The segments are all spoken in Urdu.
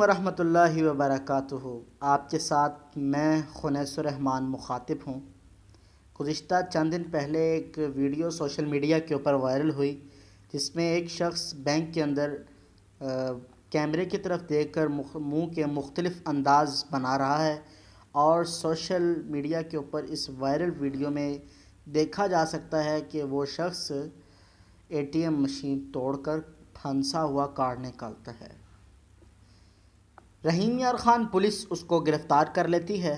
ورحمۃ اللہ وبرکاتہ۔ آپ کے ساتھ میں خنیس الرحمان مخاطب ہوں۔ گزشتہ چند دن پہلے ایک ویڈیو سوشل میڈیا کے اوپر وائرل ہوئی جس میں ایک شخص بینک کے اندر کیمرے کی طرف دیکھ کر منہ کے مختلف انداز بنا رہا ہے، اور سوشل میڈیا کے اوپر اس وائرل ویڈیو میں دیکھا جا سکتا ہے کہ وہ شخص اے ٹی ایم مشین توڑ کر پھنسا ہوا کارڈ نکالتا ہے۔ رحیم یار خان پولیس اس کو گرفتار کر لیتی ہے،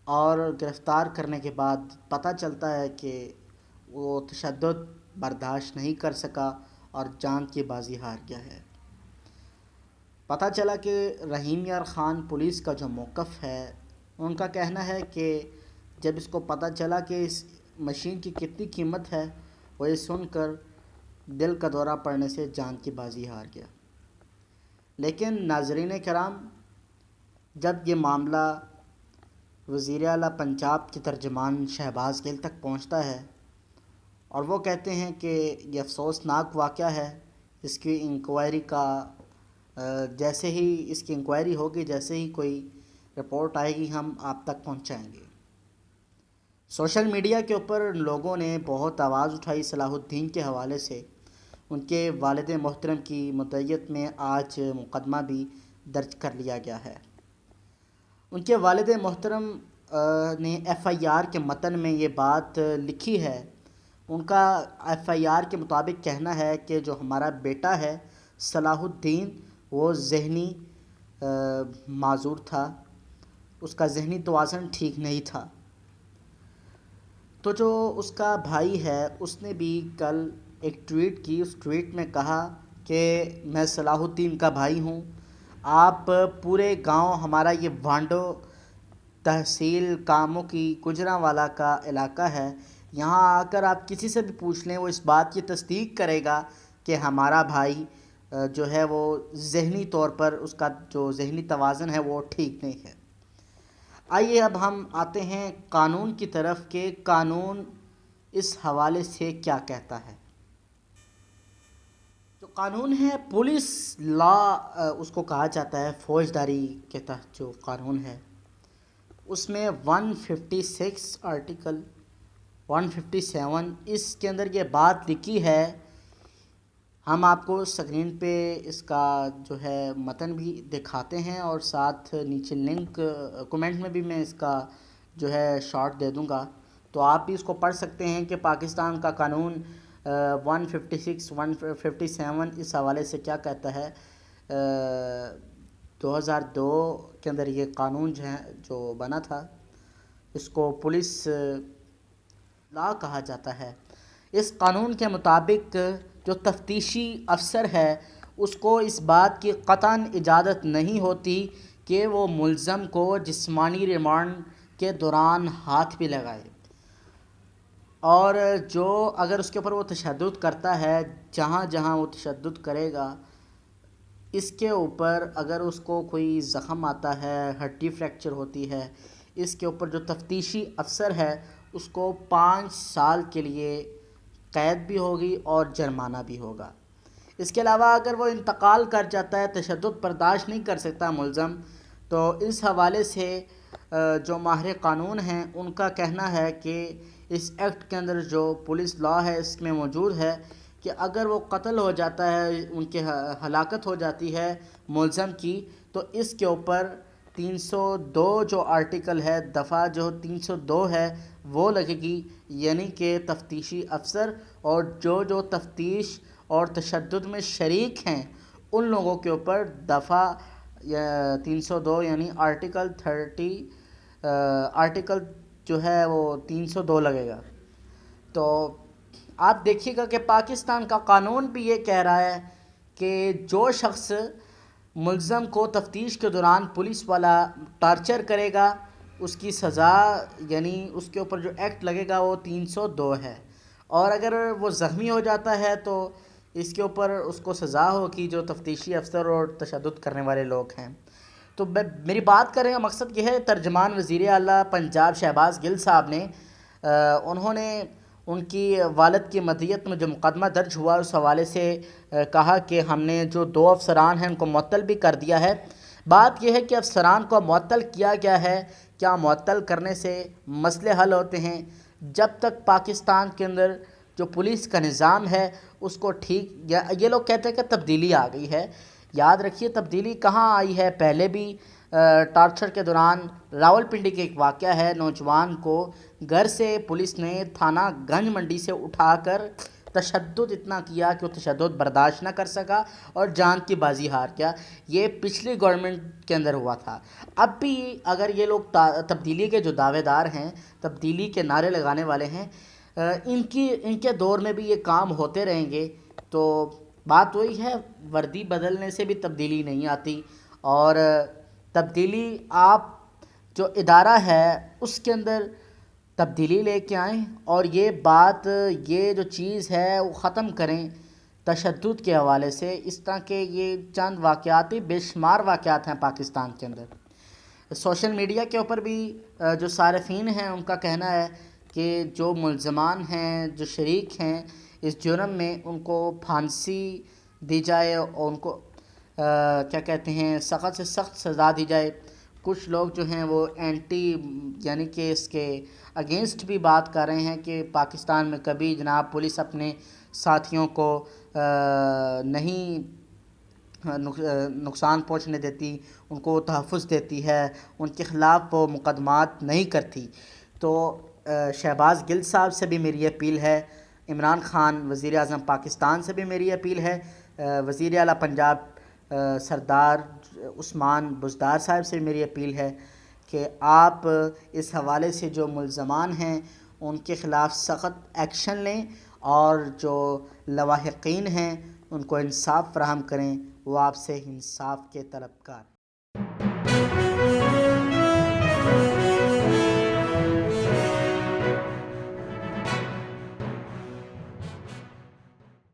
اور گرفتار کرنے کے بعد پتہ چلتا ہے کہ وہ تشدد برداشت نہیں کر سکا اور جان کی بازی ہار گیا ہے۔ پتہ چلا کہ رحیم یار خان پولیس کا جو موقف ہے، ان کا کہنا ہے کہ جب اس کو پتہ چلا کہ اس مشین کی کتنی قیمت ہے، وہ یہ سن کر دل کا دورہ پڑنے سے جان کی بازی ہار گیا۔ لیکن ناظرین کرام، جب یہ معاملہ وزیر اعلیٰ پنجاب کے ترجمان شہباز گل تک پہنچتا ہے اور وہ کہتے ہیں کہ یہ افسوسناک واقعہ ہے، اس کی انکوائری کا جیسے ہی اس کی انکوائری ہوگی، جیسے ہی کوئی رپورٹ آئے گی، ہم آپ تک پہنچائیں گے۔ سوشل میڈیا کے اوپر لوگوں نے بہت آواز اٹھائی صلاح الدین کے حوالے سے۔ ان کے والد محترم کی مدعیت میں آج مقدمہ بھی درج کر لیا گیا ہے۔ ان کے والد محترم نے ایف آئی آر کے متن میں یہ بات لکھی ہے۔ ان کا ایف آئی آر کے مطابق کہنا ہے کہ جو ہمارا بیٹا ہے صلاح الدین، وہ ذہنی معذور تھا، اس کا ذہنی توازن ٹھیک نہیں تھا۔ تو جو اس کا بھائی ہے، اس نے بھی کل ایک ٹویٹ کی۔ اس ٹویٹ میں کہا کہ میں صلاح الدین کا بھائی ہوں، آپ پورے گاؤں، ہمارا یہ وانڈو تحصیل کاموں کی گجرانوالہ کا علاقہ ہے، یہاں آ کر آپ کسی سے بھی پوچھ لیں، وہ اس بات کی تصدیق کرے گا کہ ہمارا بھائی جو ہے وہ ذہنی طور پر اس کا جو ذہنی توازن ہے وہ ٹھیک نہیں ہے۔ آئیے اب ہم آتے ہیں قانون کی طرف کہ قانون اس حوالے سے کیا کہتا ہے۔ جو قانون ہے، پولیس لا اس کو کہا جاتا ہے، فوجداری کے تحت جو قانون ہے، اس میں 156 آرٹیکل 157 اس کے اندر یہ بات لکھی ہے۔ ہم آپ کو اسکرین پہ اس کا جو ہے متن بھی دکھاتے ہیں، اور ساتھ نیچے لنک کمنٹ میں بھی میں اس کا جو ہے شارٹ دے دوں گا، تو آپ بھی اس کو پڑھ سکتے ہیں کہ پاکستان کا قانون 156 157 اس حوالے سے کیا کہتا ہے۔ 2002 کے اندر یہ قانون جو بنا تھا، اس کو پولیس لا کہا جاتا ہے۔ اس قانون کے مطابق جو تفتیشی افسر ہے، اس کو اس بات کی قطعاً اجازت نہیں ہوتی کہ وہ ملزم کو جسمانی ریمانڈ کے دوران ہاتھ بھی لگائے، اور جو اگر اس کے اوپر وہ تشدد کرتا ہے، جہاں جہاں وہ تشدد کرے گا، اس کے اوپر اگر اس کو کوئی زخم آتا ہے، ہڈی فریکچر ہوتی ہے، اس کے اوپر جو تفتیشی افسر ہے اس کو 5 سال کے لیے قید بھی ہوگی اور جرمانہ بھی ہوگا۔ اس کے علاوہ اگر وہ انتقال کر جاتا ہے، تشدد برداشت نہیں کر سکتا ملزم، تو اس حوالے سے جو ماہر قانون ہیں ان کا کہنا ہے کہ اس ایکٹ کے اندر جو پولیس لا ہے، اس میں موجود ہے کہ اگر وہ قتل ہو جاتا ہے، ان کی ہلاکت ہو جاتی ہے ملزم کی، تو اس کے اوپر 302 جو آرٹیکل ہے، دفعہ جو 302 ہے وہ لگے گی، یعنی کہ تفتیشی افسر اور جو تفتیش اور تشدد میں شریک ہیں ان لوگوں کے اوپر دفعہ 302 یعنی آرٹیکل جو ہے وہ 302 لگے گا۔ تو آپ دیکھیے گا کہ پاکستان کا قانون بھی یہ کہہ رہا ہے کہ جو شخص ملزم کو تفتیش کے دوران پولیس والا ٹارچر کرے گا، اس کی سزا یعنی اس کے اوپر جو ایکٹ لگے گا وہ 302 ہے، اور اگر وہ زخمی ہو جاتا ہے تو اس کے اوپر اس کو سزا ہوگی جو تفتیشی افسر اور تشدد کرنے والے لوگ ہیں۔ تو میری بات کرنے کا مقصد یہ ہے، ترجمان وزیر اعلیٰ پنجاب شہباز گل صاحب نے انہوں نے ان کی والد کی مدعیت میں جو مقدمہ درج ہوا، اس حوالے سے کہا کہ ہم نے جو 2 افسران ہیں ان کو معطل بھی کر دیا ہے۔ بات یہ ہے کہ افسران کو معطل کیا گیا ہے. کیا معطل کرنے سے مسئلے حل ہوتے ہیں؟ جب تک پاکستان کے اندر جو پولیس کا نظام ہے اس کو ٹھیک، یہ لوگ کہتے ہیں کہ تبدیلی آ گئی ہے. یاد رکھیے تبدیلی کہاں آئی ہے. پہلے بھی ٹارچر کے دوران راولپنڈی کے ایک واقعہ ہے، نوجوان کو گھر سے پولیس نے تھانہ گنج منڈی سے اٹھا کر تشدد اتنا کیا کہ وہ تشدد برداشت نہ کر سکا اور جان کی بازی ہار گیا. یہ پچھلی گورنمنٹ کے اندر ہوا تھا. اب بھی اگر یہ لوگ تبدیلی کے جو دعوے دار ہیں، تبدیلی کے نعرے لگانے والے ہیں، ان کے دور میں بھی یہ کام ہوتے رہیں گے. تو بات وہی ہے، وردی بدلنے سے بھی تبدیلی نہیں آتی. اور تبدیلی آپ جو ادارہ ہے اس کے اندر تبدیلی لے کے آئیں اور یہ بات، یہ جو چیز ہے وہ ختم کریں تشدد کے حوالے سے. اس طرح کے یہ چند واقعاتی بے شمار واقعات ہیں پاکستان کے اندر. سوشل میڈیا کے اوپر بھی جو صارفین ہیں ان کا کہنا ہے کہ جو ملزمان ہیں، جو شریک ہیں اس جرم میں، ان کو پھانسی دی جائے اور ان کو کیا کہتے ہیں، سخت سے سخت سزا دی جائے. کچھ لوگ جو ہیں وہ اینٹی، یعنی کہ اس کے اگینسٹ بھی بات کر رہے ہیں کہ پاکستان میں کبھی جناب پولیس اپنے ساتھیوں کو نہیں نقصان پہنچنے دیتی، ان کو تحفظ دیتی ہے، ان کے خلاف وہ مقدمات نہیں کرتی. تو شہباز گل صاحب سے بھی میری اپیل ہے، عمران خان وزیر اعظم پاکستان سے بھی میری اپیل ہے، وزیر اعلیٰ پنجاب سردار عثمان بزدار صاحب سے میری اپیل ہے کہ آپ اس حوالے سے جو ملزمان ہیں ان کے خلاف سخت ایکشن لیں اور جو لواحقین ہیں ان کو انصاف فراہم کریں. وہ آپ سے انصاف کے طلبگار